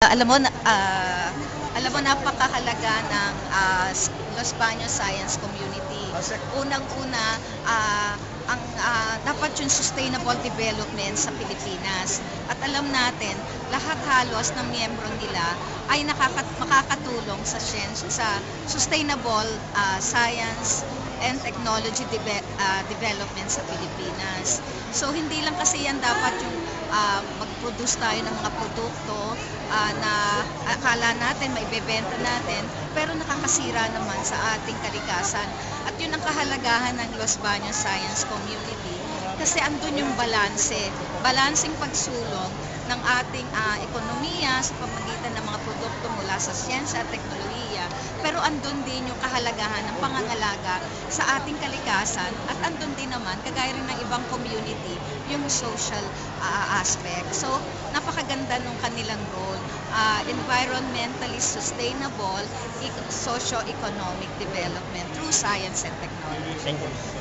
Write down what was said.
Alam mo napakahalaga ng Los Baños Science Community. Unang-una, dapat yung sustainable development sa Pilipinas. At alam natin, lahat halos ng miyembro nila ay makakatulong sa sustainable science and technology development sa Pilipinas. So hindi lang kasi yan dapat yung mag-produce tayo ng mga produkto na akala natin maibebenta natin pero nakakasira naman sa ating kalikasan. At yun ang kahalagahan ng Los Baños Science Community kasi andun yung balanseng pagsulong ng ating ekonomiya sa pamamagitan ng mga produkto mula sa siyensya at teknolohiya, pero andun din yung kahalagahan ng pangangalaga sa ating kalikasan at andun din naman, kagaya rin ng ibang community, yung social aspect. So, napakaganda nung kanilang role, environmentally sustainable, socio-economic development through science and technology. Thank you.